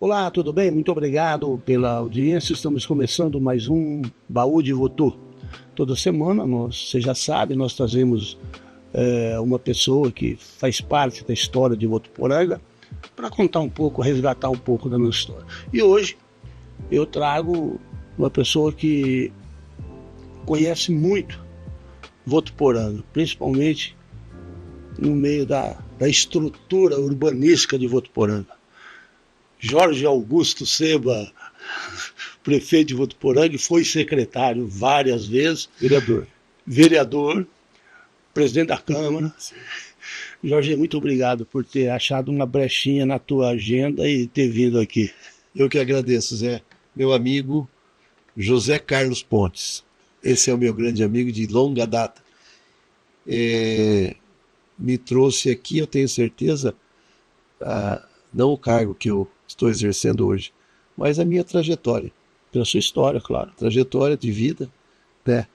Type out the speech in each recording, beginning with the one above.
Olá, tudo bem? Muito obrigado pela audiência. Estamos começando mais um Baú de Votu. Toda semana, você já sabe, nós trazemos uma pessoa que faz parte da história de Votuporanga para contar um pouco, resgatar um pouco da nossa história. E hoje eu trago uma pessoa que conhece muito Votuporanga, principalmente no meio da estrutura urbanística de Votuporanga. Jorge Augusto Seba, prefeito de Votuporanga, foi secretário várias vezes, vereador, presidente da Câmara. Sim. Jorge, muito obrigado por ter achado uma brechinha na tua agenda e ter vindo aqui. Eu que agradeço, Zé. Meu amigo José Carlos Pontes. Esse é o meu grande amigo de longa data. Me trouxe aqui, eu tenho certeza, não o cargo que eu estou exercendo hoje, mas a minha trajetória. Pela sua história, claro. Trajetória de vida, né?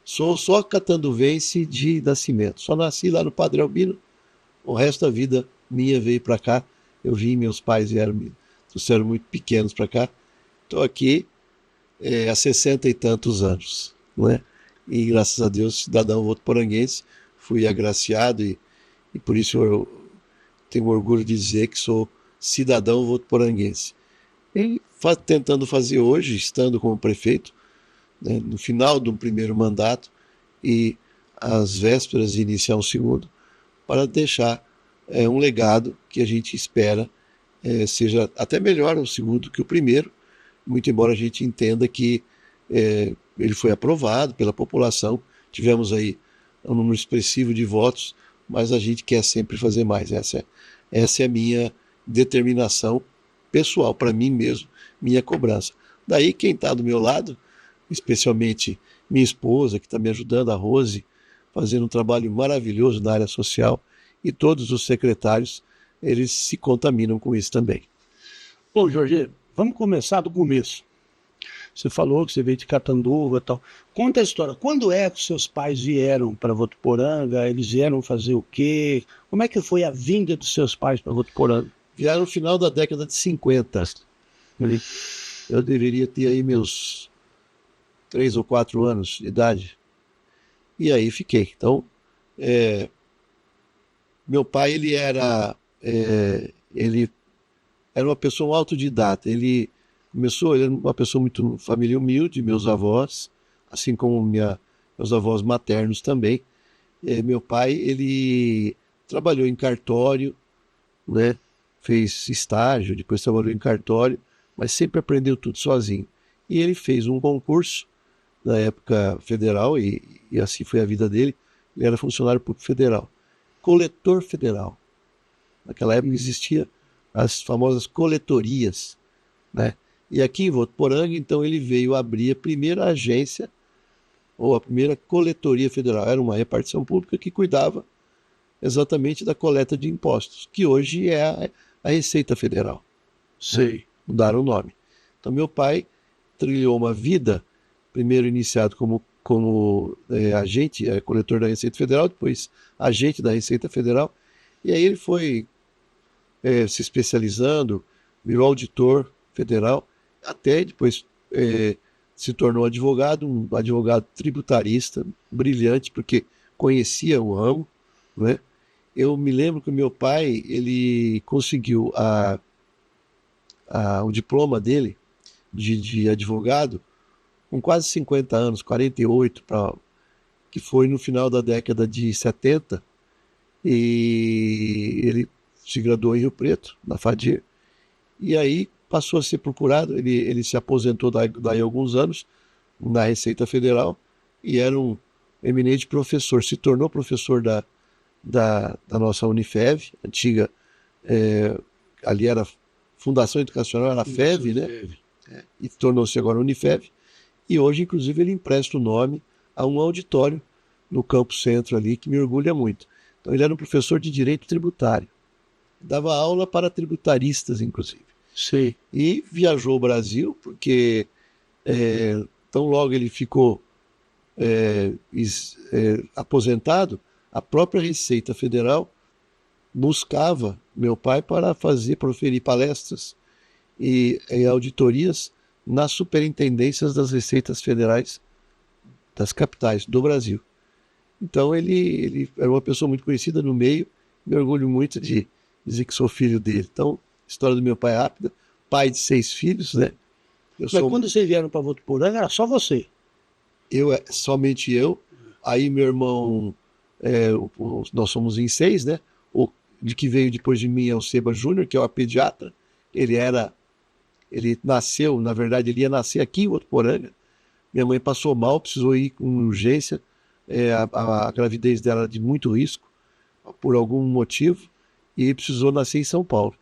Sou só catanduvense de nascimento. Só nasci lá no Padre Albino. O resto da vida minha veio para cá. Eu vim, meus pais trouxeram muito pequenos para cá. Estou aqui há 60 e tantos anos, né? E graças a Deus, cidadão votuporanguense, fui agraciado e por isso eu tenho orgulho de dizer que sou cidadão votuporanguense. E tentando fazer hoje, estando como prefeito, né, no final do primeiro mandato e às vésperas de iniciar um segundo, para deixar um legado que a gente espera seja até melhor o segundo que o primeiro, muito embora a gente entenda que ele foi aprovado pela população, tivemos aí um número expressivo de votos, mas a gente quer sempre fazer mais. Essa é a minha determinação pessoal, para mim mesmo, minha cobrança. Daí quem está do meu lado, especialmente minha esposa, que está me ajudando, a Rose, fazendo um trabalho maravilhoso na área social, e todos os secretários, eles se contaminam com isso também. Bom, Jorge, vamos começar do começo. Você falou que você veio de Catanduva e tal. Conta a história. Quando é que seus pais vieram para Votuporanga? Eles vieram fazer o quê? Como é que foi a vinda dos seus pais para Votuporanga? Vieram no final da década de 50. Eu deveria ter aí meus 3 ou 4 anos de idade. E aí fiquei. Então, meu pai, ele era uma pessoa autodidata. Ele era uma pessoa muito família humilde, meus avós, assim como meus avós maternos também. Meu pai, ele trabalhou em cartório, né? Fez estágio, depois trabalhou em cartório, mas sempre aprendeu tudo sozinho. E ele fez um concurso na época federal, e assim foi a vida dele. Ele era funcionário público federal, coletor federal. Naquela época existia as famosas coletorias, né? E aqui em Votuporanga, então, ele veio abrir a primeira agência, ou a primeira coletoria federal. Era uma repartição pública que cuidava exatamente da coleta de impostos, que hoje é a Receita Federal. Sei. Mudaram o nome. Então, meu pai trilhou uma vida, primeiro iniciado como agente, coletor da Receita Federal, depois agente da Receita Federal, e aí ele foi se especializando, virou auditor federal, até depois se tornou advogado, um advogado tributarista, brilhante, porque conhecia o ramo, né? Eu me lembro que o meu pai, ele conseguiu o diploma dele de advogado com quase 50 anos, 48, que foi no final da década de 70, e ele se graduou em Rio Preto, na FADIR, e aí passou a ser procurado. Ele se aposentou daí a alguns anos na Receita Federal e era um eminente professor, se tornou professor da nossa Unifev, antiga, ali era Fundação Educacional, era a FEV, né? E tornou-se agora Unifev, e hoje, inclusive, ele empresta o nome a um auditório no Campo Centro ali, que me orgulha muito. Então, ele era um professor de Direito Tributário, dava aula para tributaristas, inclusive. Sim. E viajou o Brasil, porque tão logo ele ficou aposentado, a própria Receita Federal buscava meu pai para proferir palestras e em auditorias nas superintendências das Receitas Federais das capitais do Brasil. Então ele era uma pessoa muito conhecida no meio, me orgulho muito de dizer que sou filho dele. Então, a história do meu pai é rápida, pai de 6 filhos, né? Mas quando vocês vieram para Votuporanga, era só você? Somente eu, aí meu irmão, nós somos em 6, né? O de que veio depois de mim é o Seba Júnior, que é o pediatra. Ele nasceu, na verdade, ele ia nascer aqui em Votuporanga. Minha mãe passou mal, precisou ir com urgência. A gravidez dela era de muito risco, por algum motivo, e precisou nascer em São Paulo.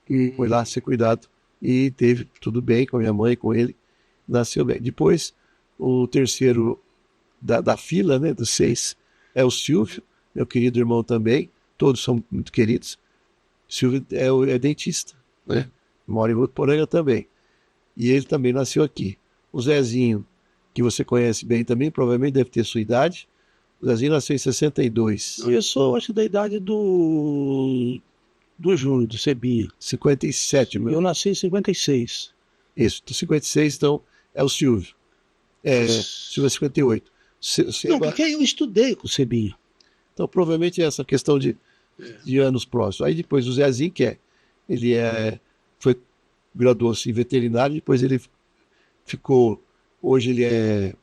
E foi lá ser cuidado e teve tudo bem com a minha mãe, com ele, nasceu bem. Depois, o terceiro da fila, né, dos 6, é o Silvio, meu querido irmão também, todos são muito queridos. O Silvio é dentista, né? Mora em Votuporanga também. E ele também nasceu aqui. O Zezinho, que você conhece bem também, provavelmente deve ter sua idade. O Zezinho nasceu em 62. Eu sou, acho, da idade do Júnior, do Sebinha. 57, meu. Eu nasci em 56. Isso, do 56, então, é o Silvio. Silvio é 58. Não, porque eu estudei com o Sebinha. Então, provavelmente é essa questão de anos próximos. Aí depois o Zezinho, graduou-se em veterinário, depois ele ficou, hoje ele é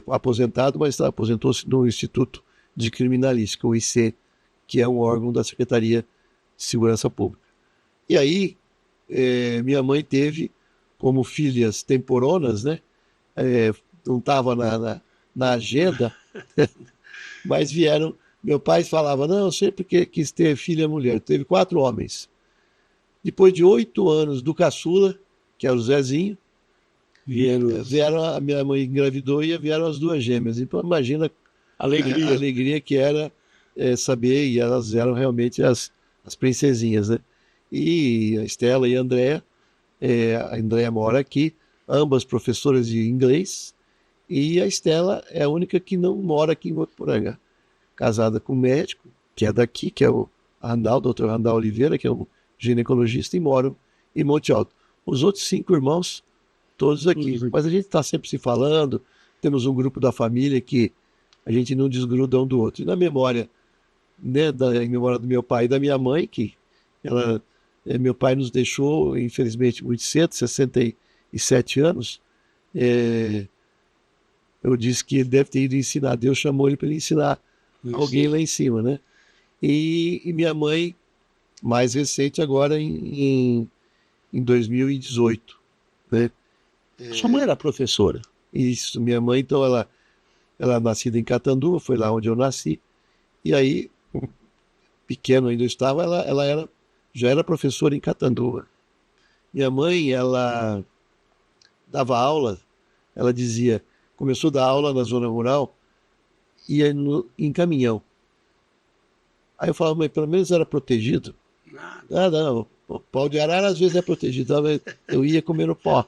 aposentado, mas aposentou-se no Instituto de Criminalística, o IC, que é um órgão da Secretaria de Segurança Pública. E aí, minha mãe teve, como filhas temporonas, né? Não estava na agenda, mas vieram. Meu pai falava, não, eu sempre quis ter filha mulher. Teve 4 homens. Depois de 8 anos do caçula, que era o Zezinho, vieram, a minha mãe engravidou e vieram as 2 gêmeas. Então imagina a alegria que era saber, e elas eram realmente as princesinhas, né? E a Estela e a Andréa mora aqui, ambas professoras de inglês, e a Estela é a única que não mora aqui em Votuporanga, casada com um médico, que é daqui, que é o Dr. Randall Oliveira, que é um ginecologista, e moram em Monte Alto. Os outros 5 irmãos, todos aqui. Mas a gente está sempre se falando, temos um grupo da família que a gente não desgruda um do outro. E na memória, né, em memória do meu pai e da minha mãe, que meu pai nos deixou, infelizmente, muito cedo, 67 anos, eu disse que ele deve ter ido ensinar, Deus chamou ele para ele ensinar alguém lá em cima, né? E minha mãe, mais recente agora, em 2018, né? Sua mãe era professora? Isso, minha mãe, então, ela é nascida em Catanduva, foi lá onde eu nasci, e aí, pequeno ainda eu estava, ela já era professora em Catanduva. Minha mãe, ela dava aula, ela dizia, começou a dar aula na zona rural, ia em caminhão. Aí eu falava, mas pelo menos era protegido. Não, o pau de arara às vezes é protegido, eu ia comendo pó.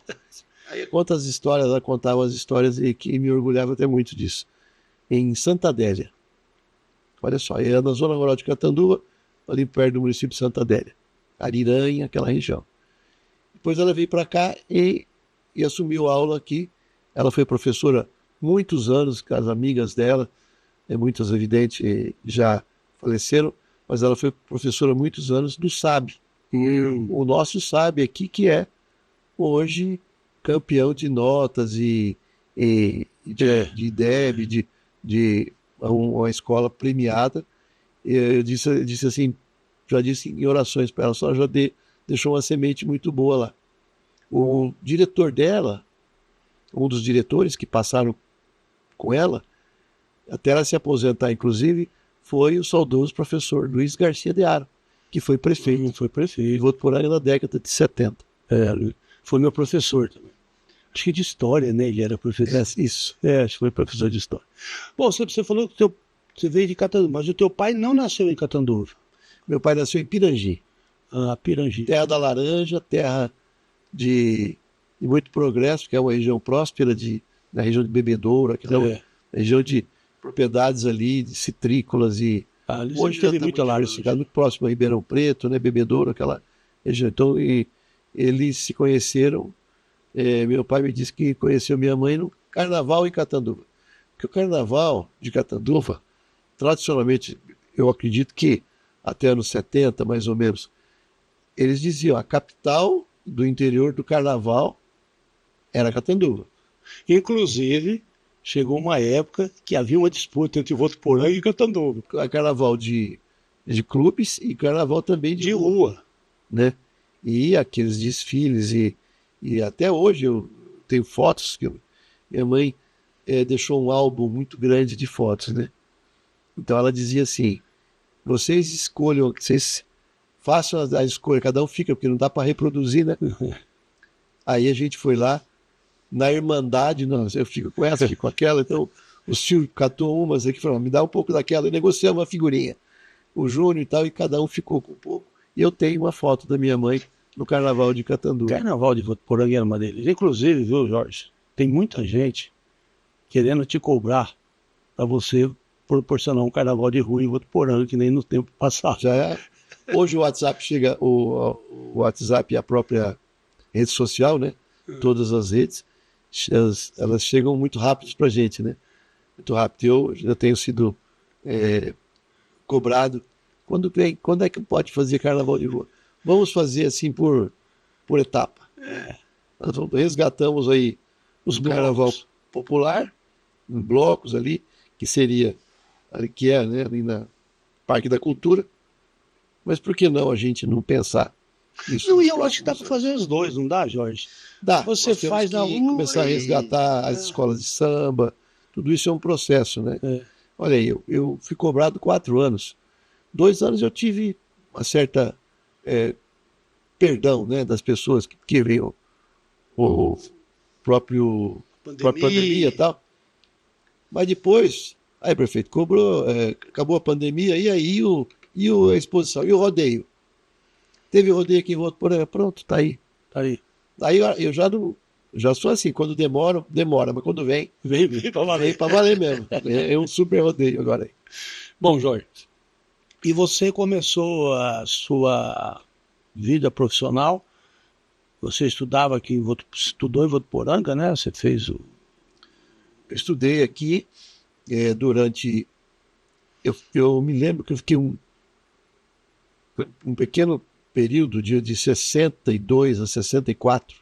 Aí quantas histórias, ela contava as histórias e que me orgulhava até muito disso. Em Santa Adélia. Olha só, era na zona rural de Catanduva, ali perto do município de Santa Adélia. Ariranha, aquela região. Depois ela veio para cá e assumiu aula aqui. Ela foi professora muitos anos, com as amigas dela, muitas evidente já faleceram, mas ela foi professora muitos anos do SAB. O nosso SAB aqui, que é hoje campeão de notas de IDEB, de uma escola premiada. Eu disse assim, já disse em orações para ela, só já deixou uma semente muito boa lá. O diretor dela, um dos diretores que passaram com ela, até ela se aposentar, inclusive, foi o saudoso professor Luiz Garcia de Aro, que foi prefeito. Foi prefeito. Votuporanga na década de 70. Foi meu professor também. Acho que de história, né? Ele era professor. Isso. Acho que foi professor de história. Bom, você falou que você veio de Catanduva, mas o teu pai não nasceu em Catanduva. Meu pai nasceu em Pirangi. Pirangi. Terra da Laranja, terra de muito progresso, que é uma região próspera na região de Bebedouro, que é uma região de propriedades ali, de citrícolas e... hoje teve muita laranja. Muito próximo a Ribeirão Preto, né, Bebedouro, aquela região. Então, e eles se conheceram. Meu pai me disse que conheceu minha mãe no carnaval em Catanduva. Porque o carnaval de Catanduva, tradicionalmente, eu acredito que até anos 70, mais ou menos, eles diziam a capital do interior do carnaval era Catanduva. Inclusive, chegou uma época que havia uma disputa entre Votuporanga e Catanduva. Carnaval de clubes e carnaval também de rua, rua. né? E aqueles desfiles, e até hoje eu tenho fotos que minha mãe deixou um álbum muito grande de fotos, né? Então ela dizia assim: vocês escolham, vocês façam a escolha, cada um fica, porque não dá para reproduzir, né? Aí a gente foi lá, na Irmandade, não, eu fico com essa, fico com aquela, então o Silvio catou umas aqui e falou: me dá um pouco daquela, e negociamos uma figurinha. O Júnior e tal, e cada um ficou com um pouco. E eu tenho uma foto da minha mãe no Carnaval de Catanduva. Carnaval de Votuporanga era uma deles. Inclusive, viu, Jorge, tem muita gente querendo te cobrar para você proporcionar um carnaval de rua em Votuporanga, que nem no tempo passado. Hoje o WhatsApp chega, o WhatsApp e a própria rede social, né? Todas as redes, elas chegam muito rápido para a gente, né? Muito rápido. Eu já tenho sido cobrado. Quando é que pode fazer carnaval de rua? Vamos fazer assim por etapa. Nós resgatamos aí os carnaval popular, em blocos ali, que seria, que é, né, ali na Parque da Cultura. Mas por que não a gente não pensar isso? Não, e eu acho que dá para fazer os dois, não dá, Jorge? Dá. Você faz na rua começar a resgatar as escolas de samba, tudo isso é um processo, né? Olha aí, eu fui cobrado 4 anos. 2 anos eu tive uma certa perdão, né, das pessoas que veio o própria pandemia e tal. Mas depois, aí prefeito, cobrou, acabou a pandemia, e aí a exposição, e o rodeio? Teve rodeio aqui em Votuporanga, pronto, tá aí. Tá aí. Aí eu já sou assim, quando demora, mas quando vem para valer. Vem para valer mesmo. É um super rodeio agora aí. Bom, Jorge, e você começou a sua vida profissional, você estudava aqui, estudou em Votuporanga, né? Você fez o... Eu estudei aqui durante... Eu me lembro que eu fiquei um pequeno período de 62 a 64.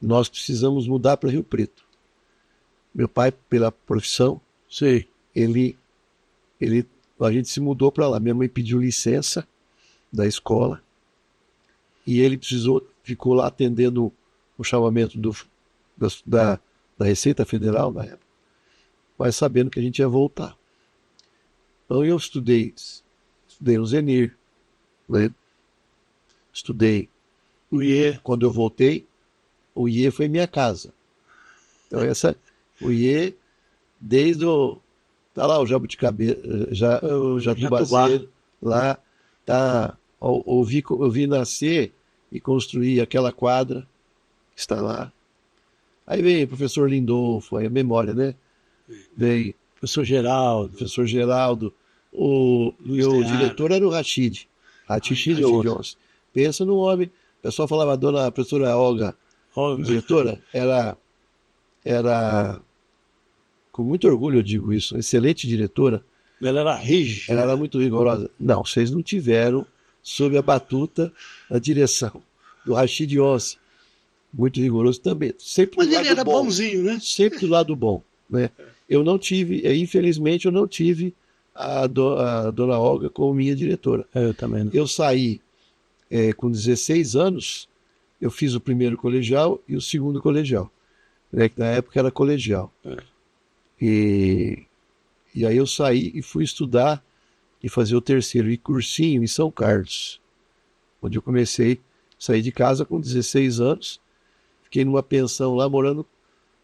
Nós precisamos mudar para Rio Preto. Meu pai, pela profissão, Sim. a gente se mudou para lá. Minha mãe pediu licença da escola e ele ficou lá atendendo o chamamento da Receita Federal na época, mas sabendo que a gente ia voltar. Então eu estudei no Zenir, né? Estudei o IE. Quando eu voltei, o IE foi minha casa. Então o IE, desde tá lá o Jatubaceiro, lá tá, eu vi nascer e construir aquela quadra que está lá. Aí veio o professor Lindolfo, aí a memória, né? Veio professor Geraldo, o diretor era o Rachid Jones. Pensa no homem. O pessoal falava, a professora Olga, diretora, era com muito orgulho eu digo isso, excelente diretora. Ela era rígida. Ela era muito rigorosa. Não, vocês não tiveram sob a batuta da direção do Rachid Jones. Muito rigoroso também. Sempre mas ele era bonzinho, né? Sempre do lado bom, né? Eu não tive, infelizmente, eu não tive a dona Olga como minha diretora. Eu também não. Eu saí com 16 anos, eu fiz o primeiro colegial e o segundo colegial, né, que na época era colegial. E aí eu saí e fui estudar e fazer o terceiro e cursinho em São Carlos, onde eu saí de casa com 16 anos, fiquei numa pensão lá morando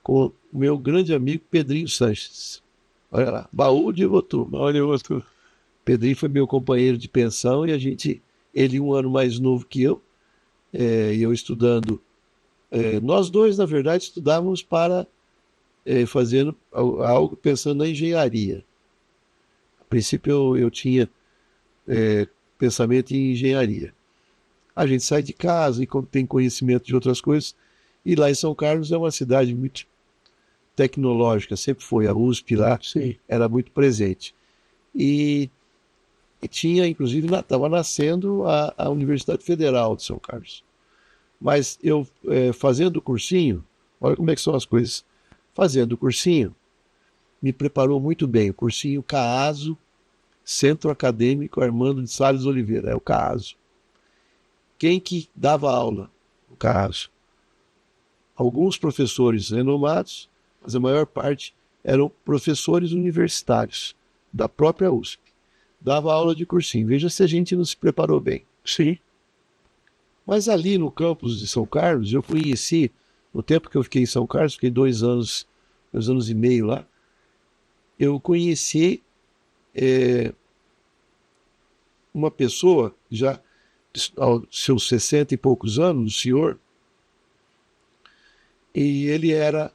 com o meu grande amigo Pedrinho Sanches. Olha lá, Baú de Votu. Pedrinho foi meu companheiro de pensão e ele 1 ano mais novo que eu, e eu estudando. Nós dois, na verdade, estudávamos para fazendo algo pensando na engenharia. A princípio eu tinha pensamento em engenharia. a gente sai de casa e tem conhecimento de outras coisas. E lá em São Carlos é uma cidade muito tecnológica, sempre foi. A USP lá Sim. era muito presente. E tinha, inclusive, estava nascendo a Universidade Federal de São Carlos. Mas eu, fazendo o cursinho, olha como é que são as coisas. Fazendo o cursinho, me preparou muito bem. O cursinho CAASO, Centro Acadêmico Armando de Salles Oliveira, é o CAASO. Quem que dava aula? O CAASO. Alguns professores renomados, mas a maior parte eram professores universitários da própria USP. Dava aula de cursinho. Veja se a gente não se preparou bem. Sim. Mas ali no campus de São Carlos, eu conheci, no tempo que eu fiquei em São Carlos, fiquei 2 anos e meio lá, eu conheci uma pessoa, já aos seus 60 e poucos anos, o senhor, e ele era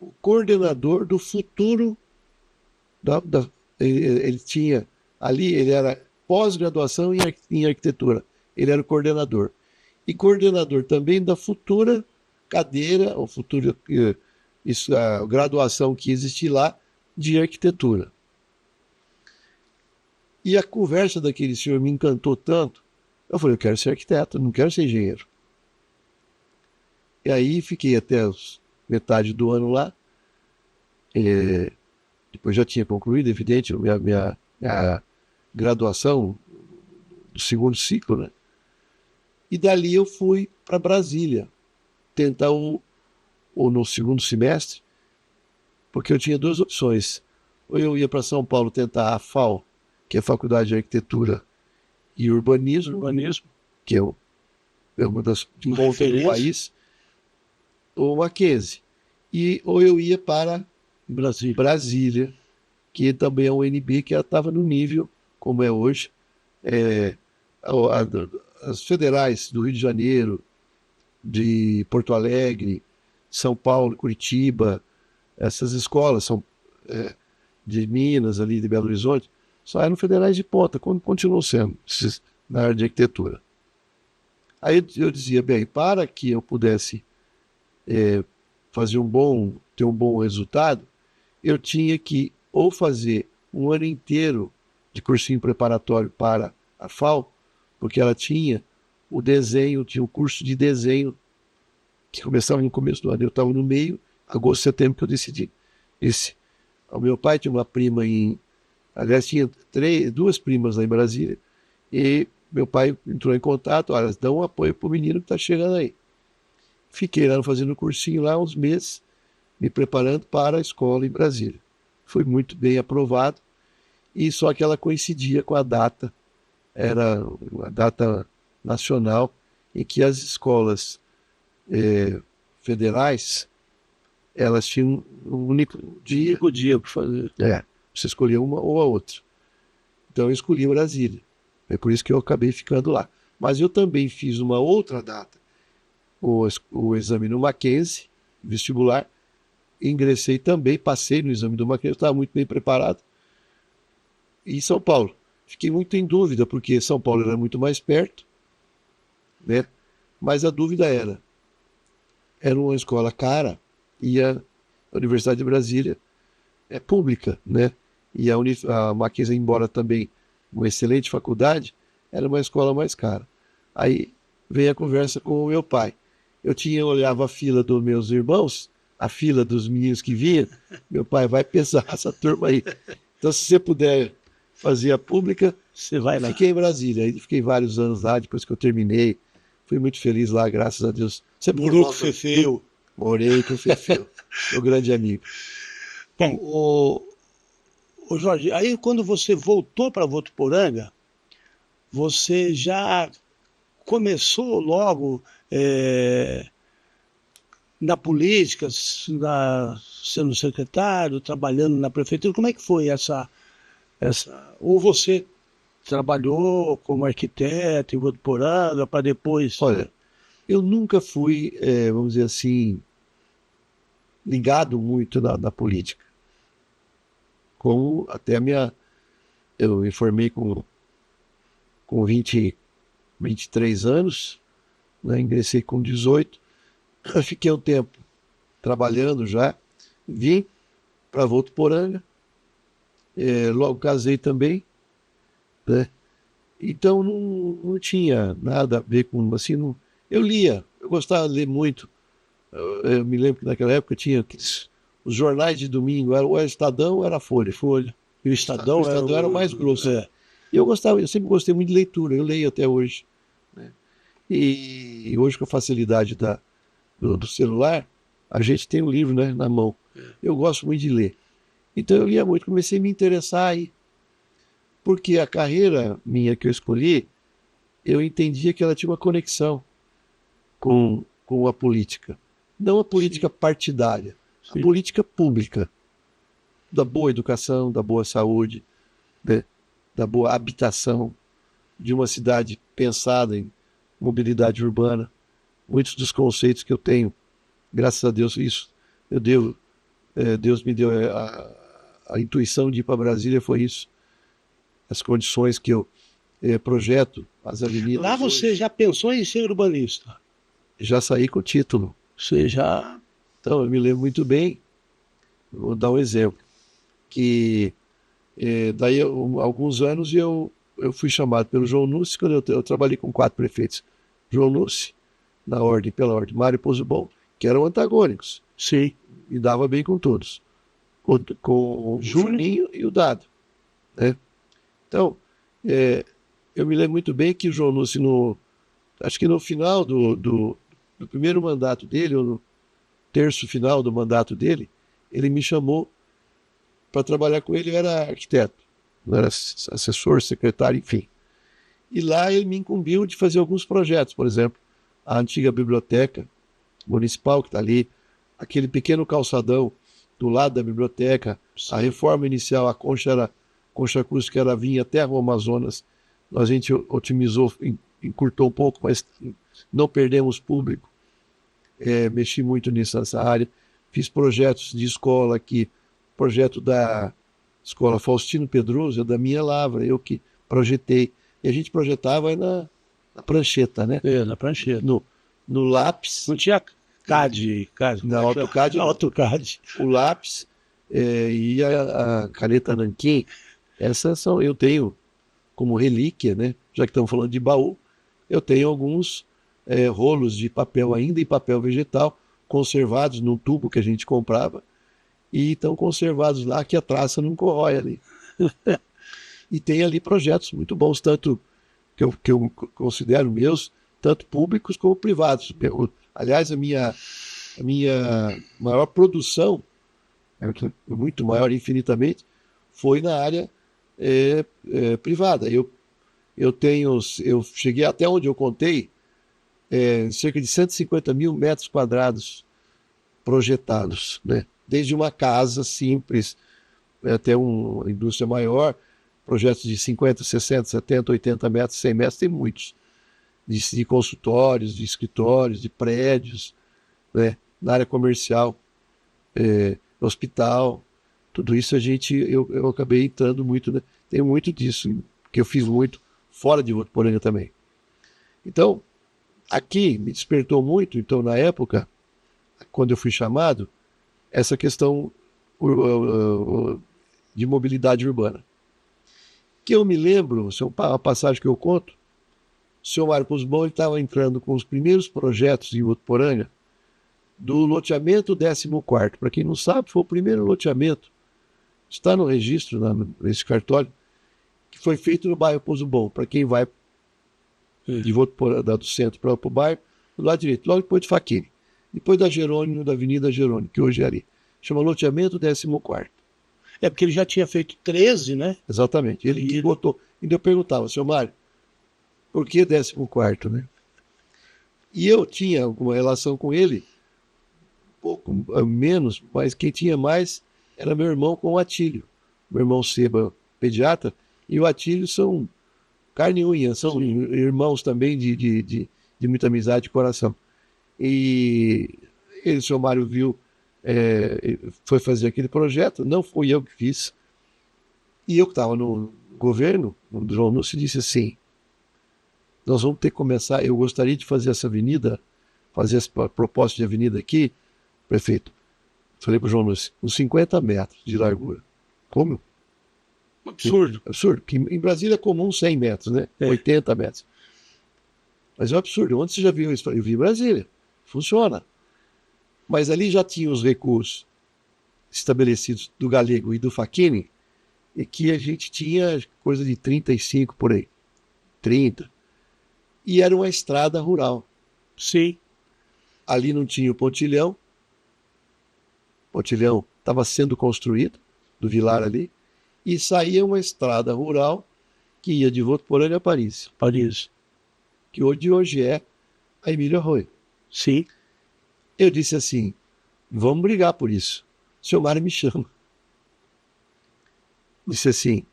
o coordenador do futuro ele tinha ali, ele era pós-graduação em arquitetura, ele era o coordenador. E coordenador também da futura cadeira, ou futura a graduação que existia lá de arquitetura. E a conversa daquele senhor me encantou tanto, eu falei, eu quero ser arquiteto, não quero ser engenheiro. E aí fiquei até metade do ano lá, depois já tinha concluído, evidente, minha graduação do segundo ciclo, né? E dali eu fui para Brasília, tentar ou no segundo semestre, porque eu tinha duas opções. Ou eu ia para São Paulo tentar a FAU, que é a Faculdade de Arquitetura e Urbanismo, que é uma das pontas do país, ou Mackenzie. Ou eu ia para Brasília, que também é um UNB que estava no nível, como é hoje, as federais do Rio de Janeiro, de Porto Alegre, São Paulo, Curitiba, essas escolas são de Minas, ali de Belo Horizonte, só eram federais de ponta, continuam sendo, na área de arquitetura. Aí eu dizia, bem, para que eu pudesse ter um bom resultado, eu tinha que ou fazer um ano inteiro de cursinho preparatório para a FAO, porque ela tinha tinha o curso de desenho, que começava no começo do ano, eu estava no meio, agosto, setembro, que eu decidi. O meu pai tinha uma prima aliás, tinha duas primas lá em Brasília, e meu pai entrou em contato, olha, dá um apoio para o menino que está chegando aí. Fiquei lá fazendo cursinho lá uns meses, me preparando para a escola em Brasília. Fui muito bem aprovado, e só que ela coincidia com a data, era uma data nacional, em que as escolas federais, elas tinham um único dia para fazer. Você escolhia uma ou a outra. Então eu escolhi Brasília. É por isso que eu acabei ficando lá. Mas eu também fiz uma outra data, o exame no Mackenzie, vestibular, ingressei também, passei no exame do Mackenzie, estava muito bem preparado. E em São Paulo, fiquei muito em dúvida, porque São Paulo era muito mais perto, né? Mas a dúvida era uma escola cara, e a Universidade de Brasília é pública, né? E a Mackenzie, embora também uma excelente faculdade, era uma escola mais cara. Aí veio a conversa com o meu pai. Eu olhava a fila dos meus irmãos, a fila dos meninos que vinham, meu pai, vai pesar essa turma aí. Então, se você puder fazer a pública, você vai lá. Fiquei em Brasília, aí fiquei vários anos lá, depois que eu terminei. Fui muito feliz lá, graças a Deus. Você morou com o Fefeu? Morei com o Fefeu, meu grande amigo. Bom, o Jorge, aí quando você voltou para Votuporanga, você já começou logo na política, sendo secretário, trabalhando na prefeitura. Como é que foi essa? Ou você trabalhou como arquiteto em Votuporanga para depois? Olha, eu nunca fui, vamos dizer assim, ligado muito na política. Como até eu me formei com 23 anos, né? Ingressei com 18, fiquei um tempo trabalhando já, vim para Votuporanga, logo casei também, né? Então não tinha nada a ver com, assim, não, eu lia, eu gostava de ler muito. Eu me lembro que naquela época tinha os jornais de domingo, era, ou era Estadão ou era a Folha. Folha. E o Estadão, O Estadão era o mais grosso. É. E eu gostava, eu sempre gostei muito de leitura, eu leio até hoje, né? E hoje com a facilidade do celular, a gente tem um livro, né, na mão. Eu gosto muito de ler. Então eu lia muito, comecei a me interessar aí. Porque a carreira minha que eu escolhi, eu entendia que ela tinha uma conexão com a política. Não a política partidária, a política pública. Da boa educação, da boa saúde, né, da boa habitação, de uma cidade pensada em mobilidade urbana. Muitos dos conceitos que eu tenho, graças a Deus, isso Deus me deu a intuição de ir para Brasília, foi isso. As condições que eu projeto, as avenidas. Lá você hoje, já pensou em ser urbanista? Já saí com o título. Você já... Então, eu me lembro muito bem, vou dar um exemplo, que daí alguns anos eu fui chamado pelo João Nussi, quando eu trabalhei com 4 prefeitos. João Nussi, pela ordem, Mário Pozzebon, que eram antagônicos. Sim. E dava bem com todos. Com o Juninho e o Dado, né? Então, eu me lembro muito bem que o João Nussi, acho que no final do primeiro mandato dele, ou no terço final do mandato dele, ele me chamou para trabalhar com ele. Eu era arquiteto, não era assessor, secretário, enfim. E lá ele me incumbiu de fazer alguns projetos, por exemplo, a antiga biblioteca municipal que está ali, aquele pequeno calçadão do lado da biblioteca, a reforma inicial, a concha acústica era vinha até a Rua Amazonas, a gente otimizou, encurtou um pouco, mas não perdemos público. Mexi muito nessa área, fiz projetos de escola aqui, projeto da Escola Faustino Pedroso, da minha lavra, eu que projetei, e a gente projetava na prancheta, né? Na prancheta. No lápis. Não tinha CAD. Na AutoCAD. Na AutoCAD. O lápis e a caneta nanquim, eu tenho como relíquia, né? Já que estamos falando de baú, eu tenho alguns rolos de papel ainda em papel vegetal, conservados num tubo que a gente comprava, e estão conservados lá, que a traça não corrói ali. E tem ali projetos muito bons, tanto que eu considero meus, tanto públicos como privados. Aliás, a minha maior produção, muito maior infinitamente, foi na área privada. Eu cheguei até onde eu contei, cerca de 150 mil metros quadrados projetados, né? Desde uma casa simples até uma indústria maior, projetos de 50, 60, 70, 80 metros, 100 metros, tem muitos. De consultórios, de escritórios, de prédios, né? Na área comercial, hospital, tudo isso eu acabei entrando muito, né? Tem muito disso, que eu fiz muito fora de Votuporanga também. Então, aqui me despertou muito, então na época, quando eu fui chamado, essa questão de mobilidade urbana. Que eu me lembro, uma passagem que eu conto, o senhor Mário Pozzebon estava entrando com os primeiros projetos em Votuporanga do loteamento 14º. Para quem não sabe, foi o primeiro loteamento, está no registro, nesse cartório, que foi feito no bairro Pozzebon. Para quem vai de Votuporanga, do centro para o bairro, do lado direito, logo depois de Facchini. Depois da Jerônimo, da Avenida Jerônimo, que hoje é ali. Chama loteamento 14º. Porque ele já tinha feito 13, né? Exatamente. Ele botou. E eu perguntava, senhor Mário, por que 14º, né? E eu tinha alguma relação com ele, um pouco menos, mas quem tinha mais era meu irmão com o Atílio. Meu irmão Seba, pediatra, e o Atílio são carne e unha, são irmãos também de muita amizade de coração. E ele, o senhor Mário, viu, foi fazer aquele projeto, não fui eu que fiz. E eu que estava no governo, o João Nussi disse assim, nós vamos ter que começar. Eu gostaria de fazer essa avenida, fazer esse propósito de avenida aqui, prefeito. Falei para o João Luiz, uns 50 metros de largura. Como? Absurdo. Absurdo. Que em Brasília é comum 100 metros, né? 80 metros. Mas é um absurdo. Onde você já viu isso? Eu vi em Brasília. Funciona. Mas ali já tinha os recursos estabelecidos do Galego e do Facchini, e que a gente tinha coisa de 35 por aí. 30. E era uma estrada rural. Sim. Ali não tinha o pontilhão. O pontilhão estava sendo construído, do Vilar ali, e saía uma estrada rural que ia de Votuporanga a Paris. Paris. Que hoje é a Emílio Arroio. Sim. Eu disse assim, vamos brigar por isso. O senhor Mário me chama. Disse assim,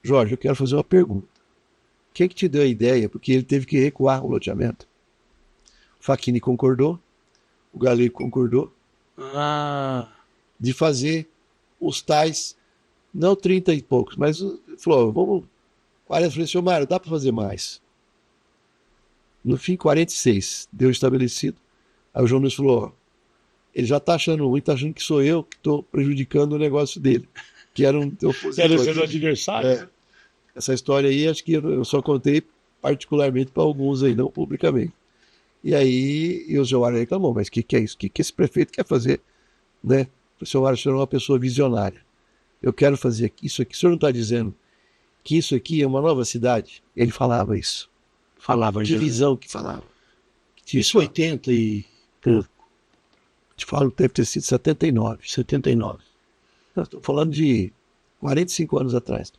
Jorge, eu quero fazer uma pergunta. Quem que te deu a ideia? Porque ele teve que recuar o loteamento. O Facchini concordou, o Galego concordou, de fazer os tais, não 30 e poucos, mas falou, vamos, 40, eu falei, senhor Mário, dá para fazer mais. No fim, 46, deu estabelecido. Aí o João Luiz falou, ele já está achando ruim, está achando que sou eu que estou prejudicando o negócio dele, que era um opositor. Era seu adversário? É. Essa história aí, acho que eu só contei particularmente para alguns aí, não publicamente. E aí, o senhor Mário reclamou, mas o que é isso? O que esse prefeito quer fazer? Né? O senhor Mário, o senhor é uma pessoa visionária. Eu quero fazer isso aqui. O senhor não está dizendo que isso aqui é uma nova cidade? Ele falava isso. Falava. Que visão que falava. Isso 80 e... Te falo, deve ter sido 79. 79. Estou falando de 45 anos atrás.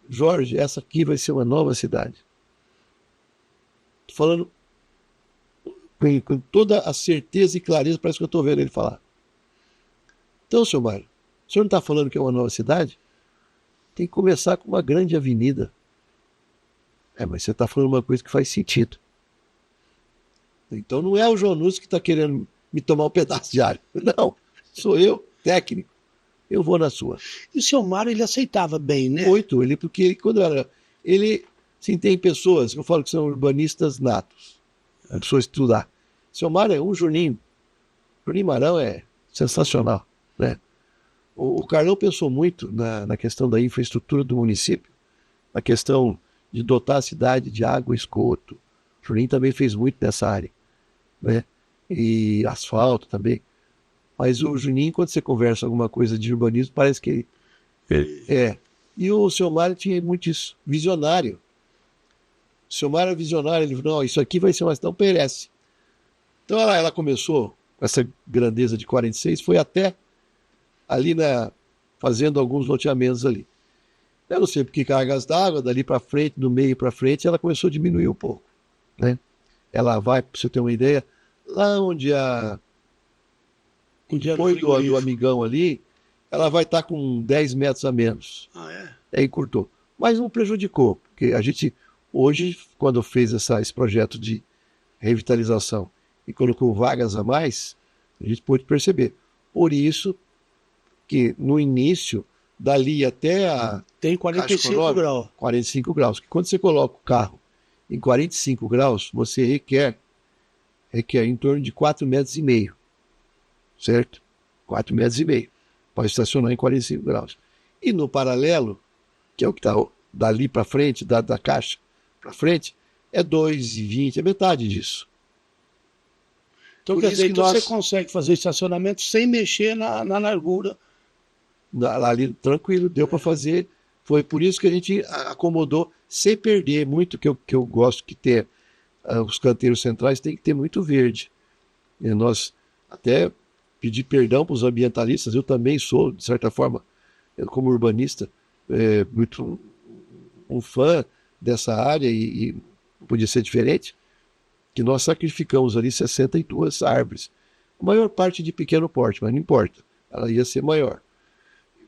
Jorge, essa aqui vai ser uma nova cidade. Estou falando com toda a certeza e clareza, parece que eu estou vendo ele falar. Então, senhor Mário, o senhor não está falando que é uma nova cidade? Tem que começar com uma grande avenida. Mas você está falando uma coisa que faz sentido. Então não é o João Nunes que está querendo me tomar um pedaço de área. Não, sou eu, técnico. Eu vou na sua. E o seu Mário, ele aceitava bem, né? Muito, porque quando era... Sim, tem pessoas, eu falo que são urbanistas natos. A pessoa estudar. O seu Mário é um Juninho. Juninho Marão é sensacional, né? O Carlão pensou muito na questão da infraestrutura do município, na questão de dotar a cidade de água e esgoto. O Juninho também fez muito nessa área, né? E asfalto também. Mas o Juninho, quando você conversa alguma coisa de urbanismo, parece que é. E o seu Mário tinha muito isso, visionário. O seu Mário é visionário, ele falou, não, isso aqui vai ser uma cidade, perece. Então ela começou com essa grandeza de 46, foi até ali fazendo alguns loteamentos ali. Eu não sei porque cargas d'água, dali para frente, do meio para frente, ela começou a diminuir um pouco, né? Ela vai, para você ter uma ideia, lá onde depois do amigão ali, ela vai estar com 10 metros a menos. Aí encurtou. Mas não prejudicou, porque a gente, hoje, quando fez esse projeto de revitalização e colocou vagas a mais, a gente pôde perceber. Por isso que no início, dali até tem 45 graus. 45 graus. Que quando você coloca o carro em 45 graus, você requer em torno de 4,5 metros. Certo? 4,5 metros. Pode estacionar em 45 graus. E no paralelo, que é o que está dali para frente, da caixa para frente, é 2,20, é metade disso. Então, quer dizer, você consegue fazer estacionamento sem mexer na largura. Ali, tranquilo, deu para fazer. Foi por isso que a gente acomodou, sem perder muito, que eu gosto que ter os canteiros centrais, tem que ter muito verde. E nós até pedir perdão para os ambientalistas, eu também sou, de certa forma, como urbanista, muito um fã dessa área e podia ser diferente, que nós sacrificamos ali 62 árvores. A maior parte de pequeno porte, mas não importa, ela ia ser maior.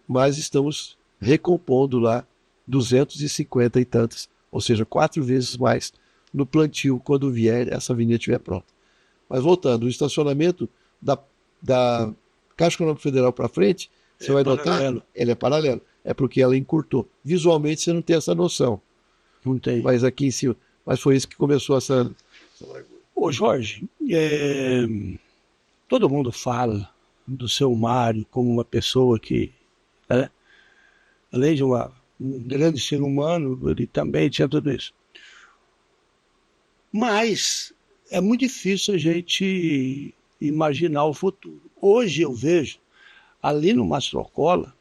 Mas estamos recompondo lá 250 e tantas, ou seja, 4 vezes mais no plantio quando vier essa avenida estiver pronta. Mas voltando, o estacionamento da Caixa Econômica Federal para frente, você vai notar, ele é paralelo. É porque ela encurtou. Visualmente você não tem essa noção. Não tem. Mas aqui em cima. Mas foi isso que começou essa largura. Ô Jorge, todo mundo fala do seu Mário como uma pessoa que, né, além de um grande ser humano, ele também tinha tudo isso. Mas é muito difícil a gente imaginar o futuro. Hoje eu vejo, ali no Mastrocola,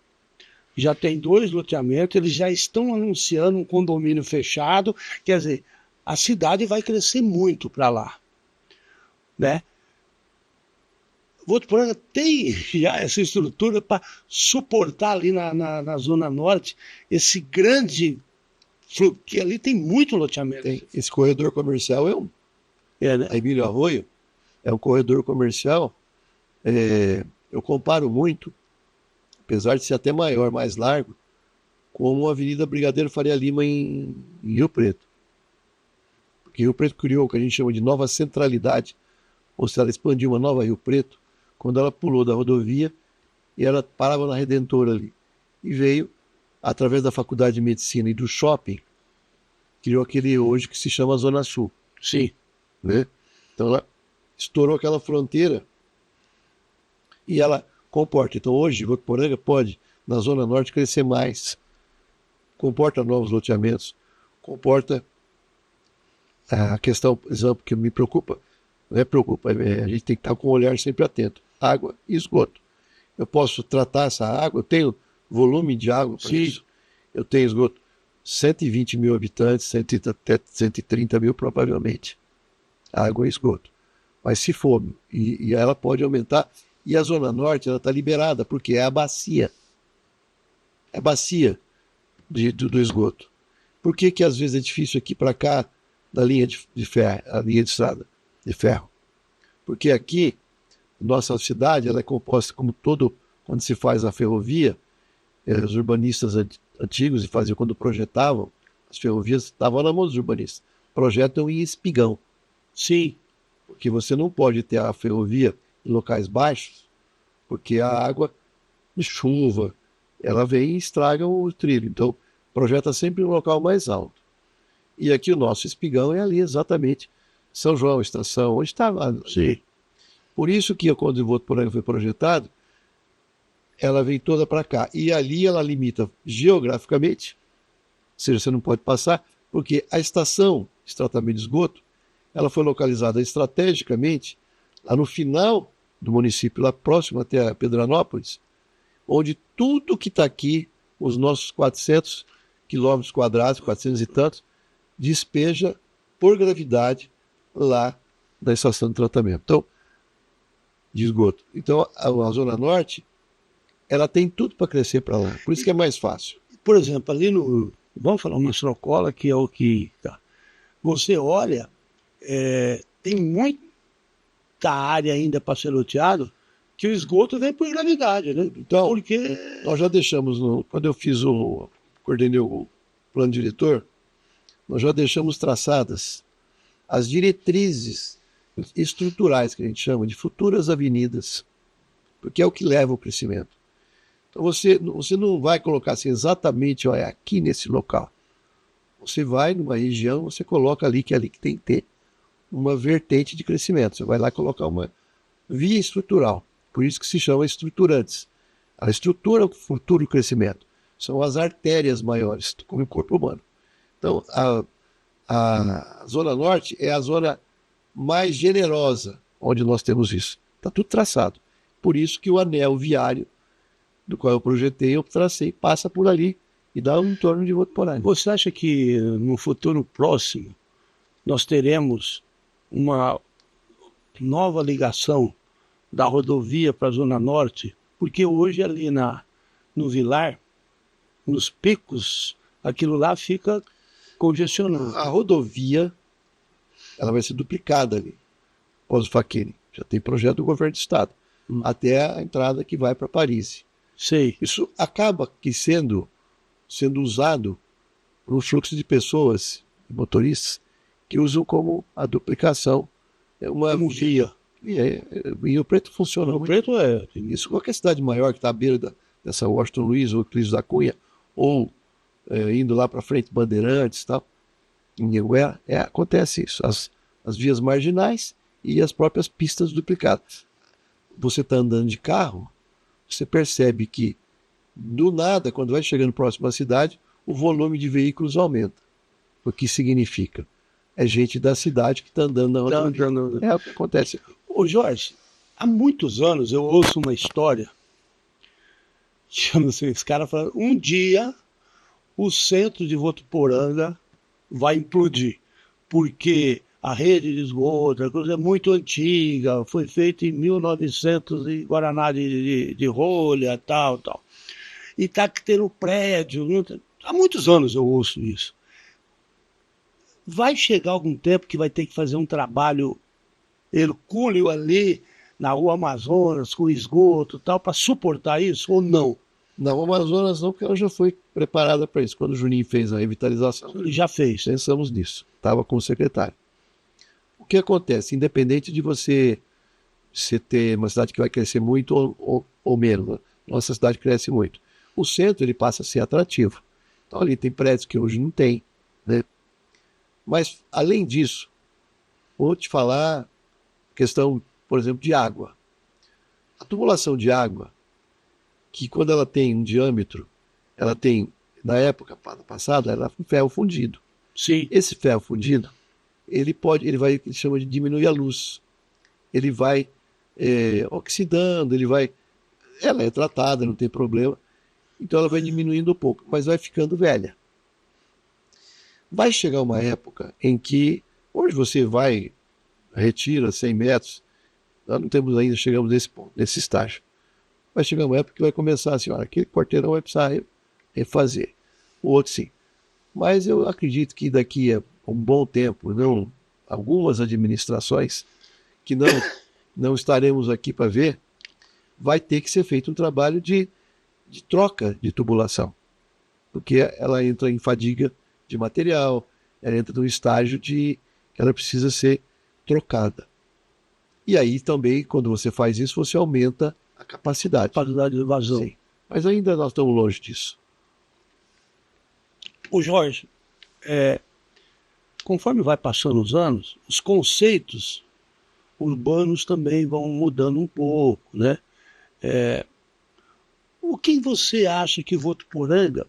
já tem 2 loteamentos, eles já estão anunciando um condomínio fechado, quer dizer, a cidade vai crescer muito para lá, né? Votuporanga tem já essa estrutura para suportar ali na Zona Norte esse grande fluxo, que ali tem muito loteamento. Tem. Esse corredor comercial né? A Emílio Arroio é um corredor comercial, eu comparo muito, apesar de ser até maior, mais largo, como a Avenida Brigadeiro Faria Lima em Rio Preto. Porque Rio Preto criou o que a gente chama de nova centralidade, ou seja, ela expandiu uma nova Rio Preto, quando ela pulou da rodovia e ela parava na Redentora ali. E veio, através da Faculdade de Medicina e do shopping, criou aquele hoje que se chama Zona Sul. Sim. Né? Então ela estourou aquela fronteira e ela comporta. Então hoje Votuporanga pode, na Zona Norte, crescer mais. Comporta novos loteamentos, comporta a questão, por exemplo, que me preocupa, não é preocupa, a gente tem que estar com o olhar sempre atento. Água e esgoto. Eu posso tratar essa água, eu tenho volume de água para isso. Eu tenho esgoto. 120 mil habitantes, até 130 mil provavelmente. Água e esgoto. Mas se for, e ela pode aumentar, e a Zona Norte ela está liberada, porque é a bacia. É a bacia do esgoto. Por que às vezes é difícil aqui para cá, da linha de ferro, a linha de estrada de ferro? Porque aqui, nossa cidade, ela é composta como quando se faz a ferrovia, os urbanistas antigos e faziam quando projetavam, as ferrovias estavam na mão dos urbanistas, projetam em espigão. Sim. Porque você não pode ter a ferrovia em locais baixos, porque a água de chuva, ela vem e estraga o trilho. Então, projeta sempre um local mais alto. E aqui o nosso espigão é ali exatamente, São João, estação, onde está lá. Sim. Por isso que quando o Votuporanga foi projetado, ela vem toda para cá. E ali ela limita geograficamente, ou seja, você não pode passar, porque a estação de tratamento de esgoto, ela foi localizada estrategicamente lá no final do município, lá próximo até Pedranópolis, onde tudo que está aqui, os nossos 400 quilômetros quadrados, 400 e tantos, despeja por gravidade lá da estação de tratamento. Então, de esgoto. Então, a Zona Norte, ela tem tudo para crescer para lá. Por isso que é mais fácil. Por exemplo, ali vamos falar, no Mastrocola, que é o que... Tá. Você olha, tem muita área ainda para ser loteado, que o esgoto vem por gravidade, né? Então, porque nós já deixamos, quando eu coordenei o plano diretor, nós já deixamos traçadas as diretrizes estruturais, que a gente chama de futuras avenidas, porque é o que leva ao crescimento. Então você não vai colocar assim exatamente, olha, aqui nesse local. Você vai numa região, você coloca ali que tem que ter uma vertente de crescimento. Você vai lá colocar uma via estrutural, por isso que se chama estruturantes. A estrutura o futuro crescimento. São as artérias maiores, como o corpo humano. Então, a Zona Norte é a zona mais generosa onde nós temos isso. Está tudo traçado. Por isso que o anel viário, do qual eu projetei, eu tracei, passa por ali e dá um entorno de Votuporanga. Você acha que no futuro próximo nós teremos uma nova ligação da rodovia para a Zona Norte? Porque hoje ali no Vilar, nos picos, aquilo lá fica congestionando. A rodovia, ela vai ser duplicada ali, pós-Facchini. Já tem projeto do governo do estado, até a entrada que vai para Paris. Sei. Isso acaba que sendo usado no fluxo de pessoas, de motoristas, que usam como a duplicação. É uma via. E o Preto funciona muito. O Preto Isso, qualquer cidade maior que está à beira dessa Washington Luiz ou Euclides da Cunha, ou indo lá para frente, Bandeirantes e tal, Em Anhanguera acontece isso, as vias marginais e as próprias pistas duplicadas. Você está andando de carro, você percebe que, do nada, quando vai chegando próximo à cidade, o volume de veículos aumenta. O que significa? É gente da cidade que está andando na outra via. É o que acontece. Ô Jorge, há muitos anos eu ouço uma história, chama-se, esse cara falando, um dia o centro de Votuporanga vai implodir, porque a rede de esgoto, a coisa é muito antiga, foi feita em 1900 em Guaraná de rolha, tal, tal. E está tendo prédio, há muitos anos eu ouço isso. Vai chegar algum tempo que vai ter que fazer um trabalho hercúleo ali na rua Amazonas, com esgoto e tal, para suportar isso ou não? Não, o Amazonas não, porque ela já foi preparada para isso. Quando o Juninho fez a revitalização, Ele já fez. pensamos nisso. Estava com o secretário. O que acontece? Independente de você ter uma cidade que vai crescer muito ou menos, né? Nossa cidade cresce muito. O centro ele passa a ser atrativo. Então ali tem prédios que hoje não tem, né? Mas, além disso, vou te falar questão, por exemplo, de água. A tubulação de água, que quando ela tem um diâmetro, ela tem, na época passada, era um ferro fundido. Sim. Esse ferro fundido, ele chama de diminuir a luz. Ele vai oxidando, ela é tratada, não tem problema, então ela vai diminuindo um pouco, mas vai ficando velha. Vai chegar uma época em que, hoje você retira 100 metros, nós não temos ainda, chegamos nesse ponto, nesse estágio. Vai chegar uma época que vai começar assim, olha, aquele quarteirão vai precisar refazer, o outro sim. Mas eu acredito que daqui a um bom tempo, não, algumas administrações, que não estaremos aqui para ver, vai ter que ser feito um trabalho de troca de tubulação, porque ela entra em fadiga de material, ela entra num estágio que ela precisa ser trocada. E aí também, quando você faz isso, você aumenta a capacidade. Capacidade de evasão. Sim. Mas ainda nós estamos longe disso. O Jorge, conforme vai passando os anos, os conceitos urbanos também vão mudando um pouco, né? O que você acha que Votuporanga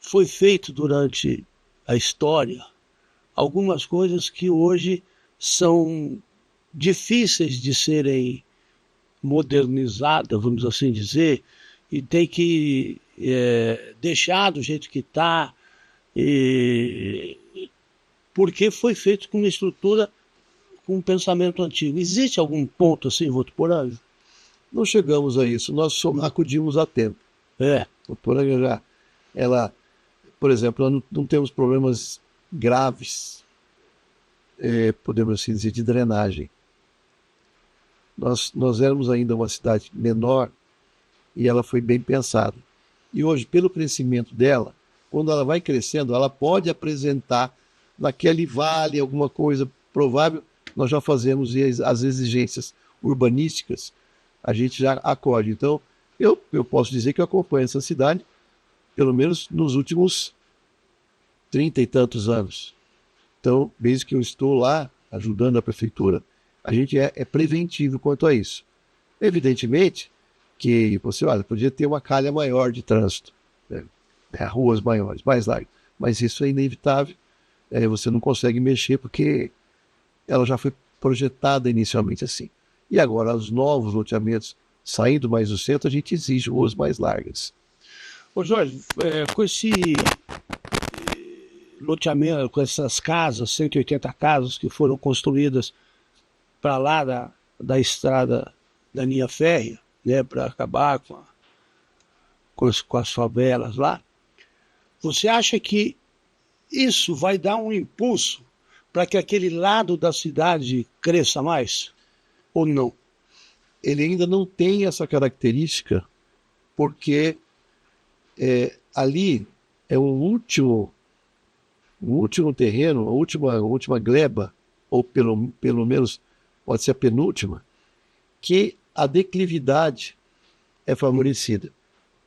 foi feito durante a história? Algumas coisas que hoje são difíceis de serem modernizadas, vamos assim dizer, e tem que deixar do jeito que está, porque foi feito com uma estrutura, com um pensamento antigo. Existe algum ponto assim, Votuporanga? Não chegamos a isso, nós acudimos a tempo. Votuporanga por exemplo, nós não temos problemas graves, podemos assim dizer, de drenagem. Nós éramos ainda uma cidade menor e ela foi bem pensada. E hoje, pelo crescimento dela, quando ela vai crescendo, ela pode apresentar naquele vale alguma coisa provável. Nós já fazemos as exigências urbanísticas, a gente já acorde. Então, eu posso dizer que eu acompanho essa cidade, pelo menos nos últimos 30 e tantos anos. Então, desde que eu estou lá, ajudando a prefeitura, a gente é preventivo quanto a isso. Evidentemente que você, olha, podia ter uma calha maior de trânsito, ruas maiores, mais largas, mas isso é inevitável, você não consegue mexer porque ela já foi projetada inicialmente assim. E agora, os novos loteamentos, saindo mais do centro, a gente exige ruas mais largas. Ô Jorge, com esse loteamento, com essas casas, 180 casas que foram construídas para lá da estrada da linha férrea, né, para acabar com as favelas lá, você acha que isso vai dar um impulso para que aquele lado da cidade cresça mais? Ou não? Ele ainda não tem essa característica, porque ali é o último terreno, a última gleba, ou pelo menos pode ser a penúltima, que a declividade é favorecida.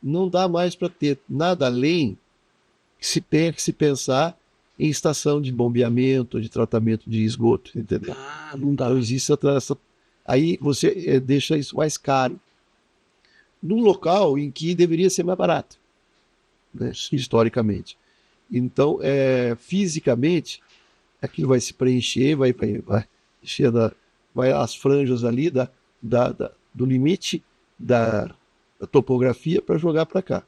Não dá mais para ter nada além que se tem que se pensar em estação de bombeamento, de tratamento de esgoto, entendeu? Não dá. Então existe aí você deixa isso mais caro num local em que deveria ser mais barato, né? Historicamente. Então, fisicamente, aquilo vai se preencher, vai encher vai as franjas ali do limite da topografia para jogar para cá.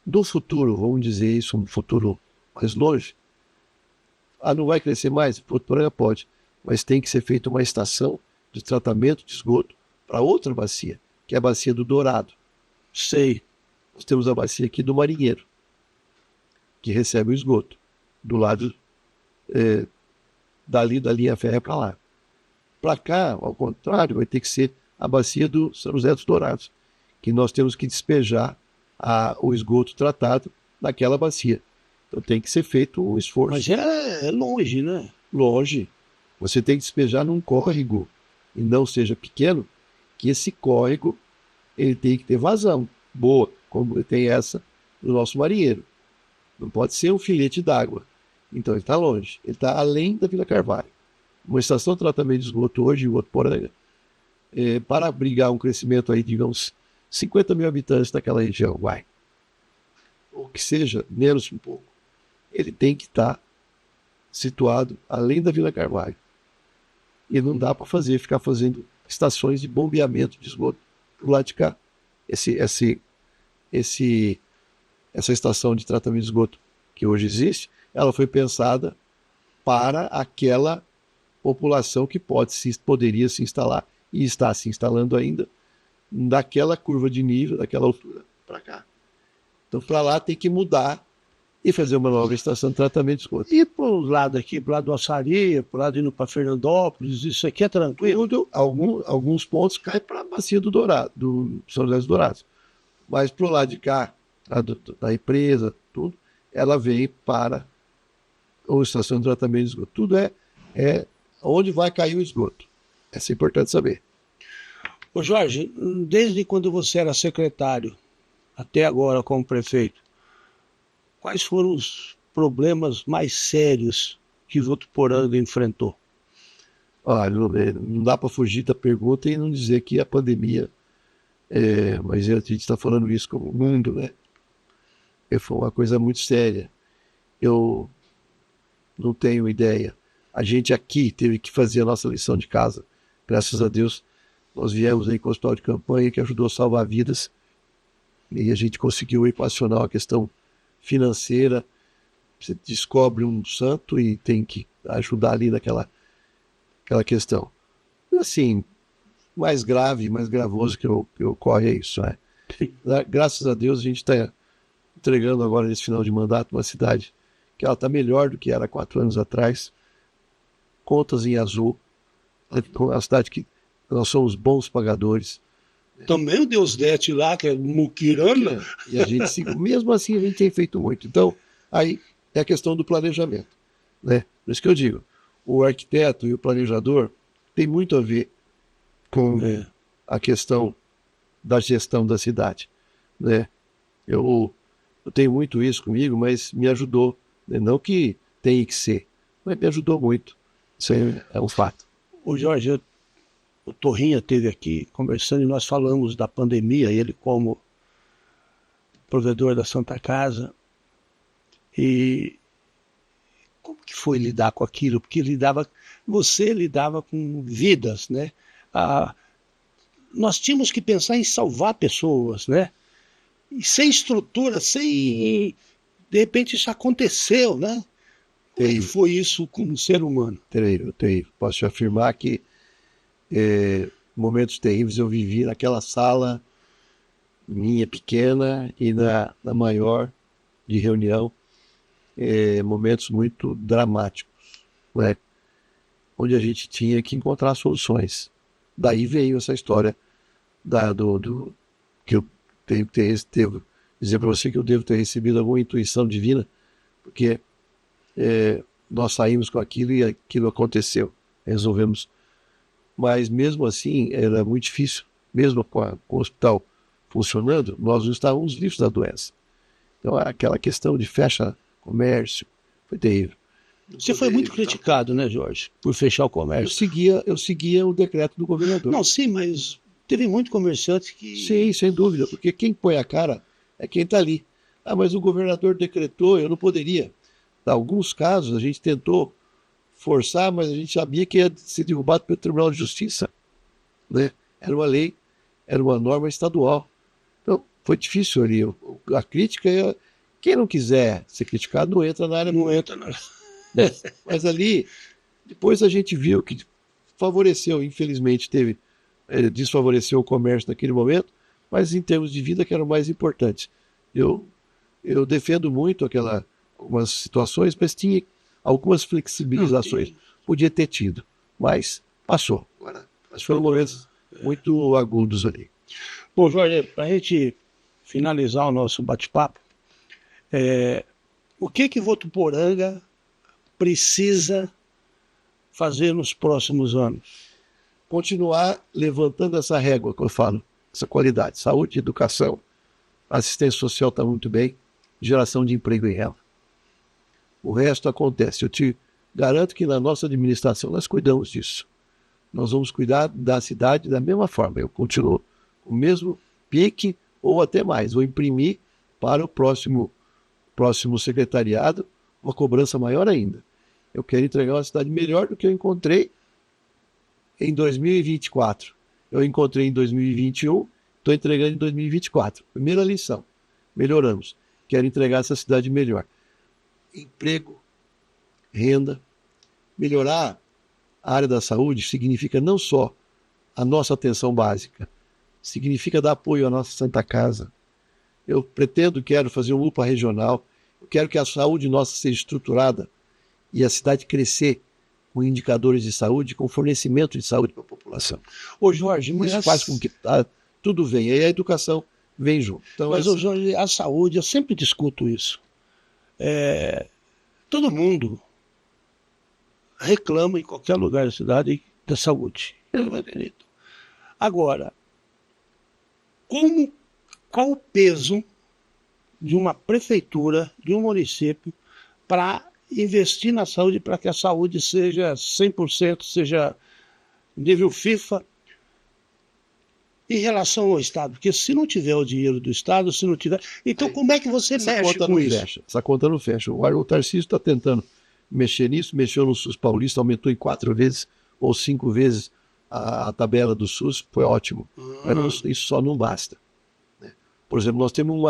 Do futuro, vamos dizer isso, um futuro mais longe, não vai crescer mais? Pode, mas tem que ser feita uma estação de tratamento de esgoto para outra bacia, que é a bacia do Dourado. Sei. Nós temos a bacia aqui do Marinheiro, que recebe o esgoto, do lado dali da linha férrea para lá. Para cá, ao contrário, vai ter que ser a bacia do São José dos Dourados, que nós temos que despejar o esgoto tratado naquela bacia. Então tem que ser feito um esforço. Mas é longe, né? Longe. Você tem que despejar num córrego, e não seja pequeno, que esse córrego ele tem que ter vazão boa, como tem essa no nosso Marinheiro. Não pode ser um filete d'água. Então ele está longe. Ele está além da Vila Carvalho. Uma estação de tratamento de esgoto hoje, em Votuporanga, para abrigar um crescimento aí, digamos, 50 mil habitantes daquela região, ou que seja, menos um pouco, ele tem que estar situado além da Vila Carvalho. E não dá para ficar fazendo estações de bombeamento de esgoto do lado de cá. Essa estação de tratamento de esgoto que hoje existe, ela foi pensada para aquela população que poderia se instalar e está se instalando ainda daquela curva de nível, daquela altura para cá. Então, para lá tem que mudar e fazer uma nova estação de tratamento de esgoto. E para o lado aqui, para o lado do Açaria, para o lado indo para Fernandópolis, isso aqui é tranquilo? Alguns pontos caem para a bacia do Dourado, do São José dos Dourados. Mas para o lado de cá, da empresa, tudo, ela vem para a estação de tratamento de esgoto. Tudo é onde vai cair o esgoto. Isso é importante saber. Ô Jorge, desde quando você era secretário até agora como prefeito, quais foram os problemas mais sérios que Votuporanga enfrentou? Olha, não dá para fugir da pergunta e não dizer que a pandemia, mas a gente está falando isso como mundo, né? Foi uma coisa muito séria. Eu não tenho ideia. A gente aqui teve que fazer a nossa lição de casa. Graças a Deus, nós viemos aí com o hospital de campanha que ajudou a salvar vidas e a gente conseguiu equacionar a questão financeira. Você descobre um santo e tem que ajudar ali naquela questão. Assim, mais grave, mais gravoso que ocorre é isso, né? Graças a Deus a gente está entregando agora nesse final de mandato uma cidade que ela está melhor do que era 4 anos atrás, contas em azul, uma cidade que nós somos bons pagadores. Também o Deusdete lá, que é Muquirana. E a gente, mesmo assim, a gente tem feito muito. Então, aí é a questão do planejamento, né? Por isso que eu digo, o arquiteto e o planejador tem muito a ver com a questão da gestão da cidade, né? Eu tenho muito isso comigo, mas me ajudou, né? Não que tenha que ser, mas me ajudou muito. Isso é um fato. Ô Jorge, o Torrinha esteve aqui conversando e nós falamos da pandemia, ele como provedor da Santa Casa. E como que foi lidar com aquilo? Porque você lidava com vidas, né? Nós tínhamos que pensar em salvar pessoas, né? E sem estrutura, de repente isso aconteceu, né? Como que foi isso como ser humano? Terrível. Posso te afirmar que momentos terríveis eu vivi naquela sala minha pequena e na maior de reunião, momentos muito dramáticos, né? Onde a gente tinha que encontrar soluções. Daí veio essa história que eu tenho que dizer para você que eu devo ter recebido alguma intuição divina, porque nós saímos com aquilo e aquilo aconteceu, resolvemos. Mas mesmo assim era muito difícil, mesmo com o hospital funcionando, nós não estávamos livres da doença. Então, aquela questão de fecha comércio foi terrível. Você foi muito criticado, né, Jorge, por fechar o comércio. Eu seguia o decreto do governador. Não, sim, mas teve muito comerciante que... Sim, sem dúvida, porque quem põe a cara é quem está ali. Ah, mas o governador decretou, eu não poderia. Em alguns casos a gente tentou forçar, mas a gente sabia que ia ser derrubado pelo Tribunal de Justiça, né? Era uma lei, era uma norma estadual. Então, foi difícil ali. A crítica é... Quem não quiser ser criticado não entra na área. Não entra na... Mas ali, depois a gente viu que favoreceu, infelizmente desfavoreceu o comércio naquele momento, mas em termos de vida que eram mais importantes. Eu defendo muito algumas situações, mas tinha algumas flexibilizações. Podia ter tido, mas passou. Mas foram momentos muito agudos ali. Bom, Jorge, para a gente finalizar o nosso bate-papo, o que Votuporanga precisa fazer nos próximos anos? Continuar levantando essa régua, que eu falo, essa qualidade, saúde, educação, assistência social está muito bem, geração de emprego e renda. O resto acontece. Eu te garanto que na nossa administração nós cuidamos disso. Nós vamos cuidar da cidade da mesma forma. Eu continuo com o mesmo pique ou até mais. Vou imprimir para o próximo secretariado uma cobrança maior ainda. Eu quero entregar uma cidade melhor do que eu encontrei em 2024. Eu encontrei em 2021, estou entregando em 2024. Primeira lição, melhoramos. Quero entregar essa cidade melhor. Emprego, renda, melhorar a área da saúde significa não só a nossa atenção básica, significa dar apoio à nossa Santa Casa. Eu quero fazer um UPA regional, eu quero que a saúde nossa seja estruturada e a cidade crescer com indicadores de saúde, com fornecimento de saúde para a população. Ô Jorge, mas isso faz com que tudo venha, e a educação vem junto. Então, mas, Jorge, a saúde, eu sempre discuto isso. Todo mundo reclama em qualquer lugar da cidade da saúde. Agora, qual o peso de uma prefeitura, de um município, para investir na saúde, para que a saúde seja 100%, seja nível FIFA, em relação ao Estado? Porque se não tiver o dinheiro do Estado, se não tiver... Então como é que você mexe com isso? Essa conta não fecha. O Tarcísio está tentando mexer nisso, mexeu no SUS paulista, aumentou em 4 vezes ou 5 vezes a tabela do SUS, foi ótimo. Mas isso só não basta. Por exemplo, nós temos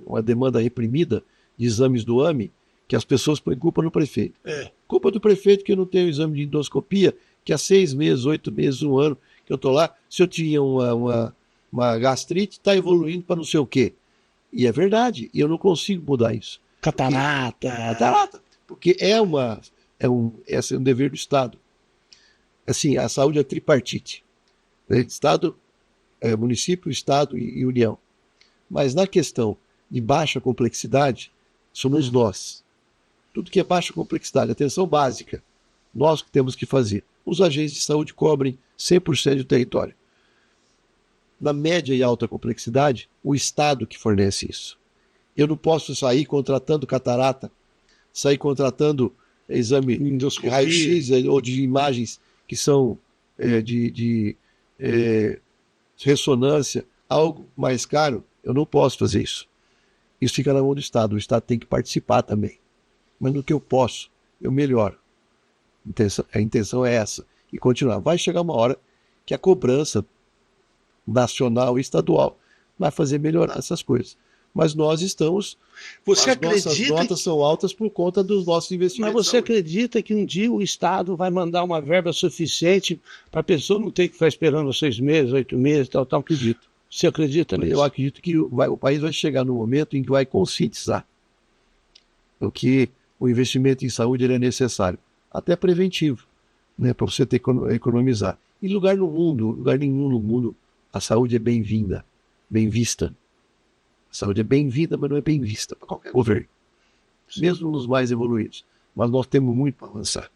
uma demanda reprimida de exames do AME, que as pessoas põem culpa no prefeito. Culpa do prefeito que eu não tenho exame de endoscopia, que há 6 meses, 8 meses, 1 ano que eu estou lá, se eu tinha uma gastrite, está evoluindo para não sei o quê. E é verdade, e eu não consigo mudar isso. Catarata. Porque esse é um dever do Estado. Assim, a saúde é tripartite. Estado, município, Estado e União. Mas na questão de baixa complexidade, somos nós. Tudo que é baixa complexidade, atenção básica, nós que temos que fazer. Os agentes de saúde cobrem 100% do território. Na média e alta complexidade, o Estado que fornece isso. Eu não posso sair contratando catarata, sair contratando exame de raio-x ou de imagens que são de ressonância, algo mais caro. Eu não posso fazer isso. Isso fica na mão do Estado. O Estado tem que participar também. Mas no que eu posso, eu melhoro. A intenção é essa. E continuar. Vai chegar uma hora que a cobrança nacional e estadual vai fazer melhorar essas coisas. Mas nós estamos... Nossas notas são altas por conta dos nossos investimentos. Mas você acredita que um dia o Estado vai mandar uma verba suficiente para a pessoa não ter que ficar esperando 6 meses, 8 meses, tal? Acredito. Você acredita nisso? Eu acredito que o país vai chegar no momento em que vai conscientizar que o investimento em saúde ele é necessário, até preventivo, né, para você ter que economizar. Em lugar nenhum no mundo, a saúde é bem-vinda, bem vista. A saúde é bem-vinda, mas não é bem vista para qualquer governo, mesmo nos mais evoluídos. Mas nós temos muito para avançar,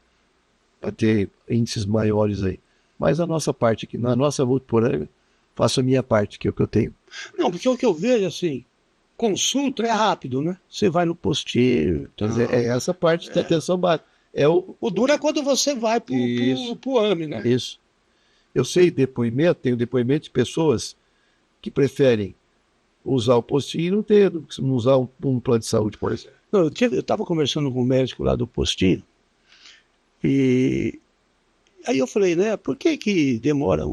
para ter índices maiores aí. Mas a nossa parte aqui, na nossa Votuporanga, faço a minha parte, que é o que eu tenho. Não, porque o que eu vejo assim, consulta é rápido, né? Você vai no postinho. Quer dizer, é essa parte da atenção básica. O duro é quando você vai pro AME, né? Isso. Eu sei tenho depoimento de pessoas que preferem usar o postinho e não usar um plano de saúde, por exemplo. Não, eu estava conversando com o médico lá do postinho e aí eu falei, né, por que demora?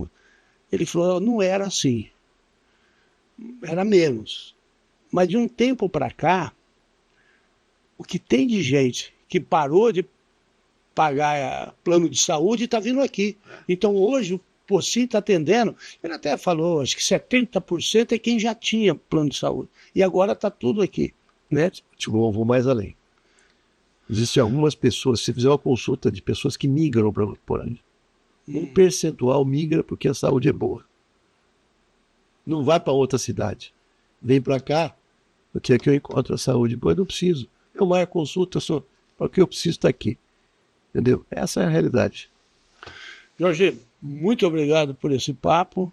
Ele falou, não era assim, era menos. Mas de um tempo para cá, o que tem de gente que parou de pagar plano de saúde está vindo aqui. Então hoje o postinho está atendendo, ele até falou, acho que 70% é quem já tinha plano de saúde. E agora está tudo aqui, né? Eu vou mais além. Existem algumas pessoas, se fizer uma consulta de pessoas que migram para Votuporanga, um percentual migra porque a saúde é boa. Não vai para outra cidade. Vem para cá, porque aqui eu encontro a saúde boa, eu não preciso. Eu marco consulta, porque eu preciso estar aqui. Entendeu? Essa é a realidade. Jorge, muito obrigado por esse papo.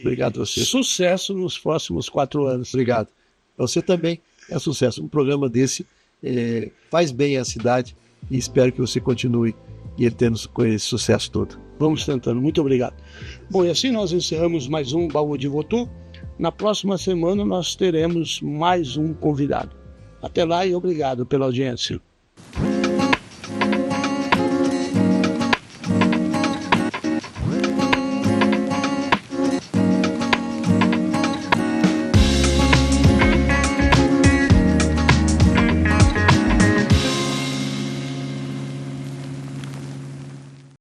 Obrigado a você. Sucesso nos próximos 4 anos. Obrigado. Você também é sucesso. Um programa desse faz bem à cidade e espero que você continue tendo com esse sucesso todo. Vamos tentando. Muito obrigado. Bom, e assim nós encerramos mais um Baú de Votu. Na próxima semana nós teremos mais um convidado. Até lá e obrigado pela audiência.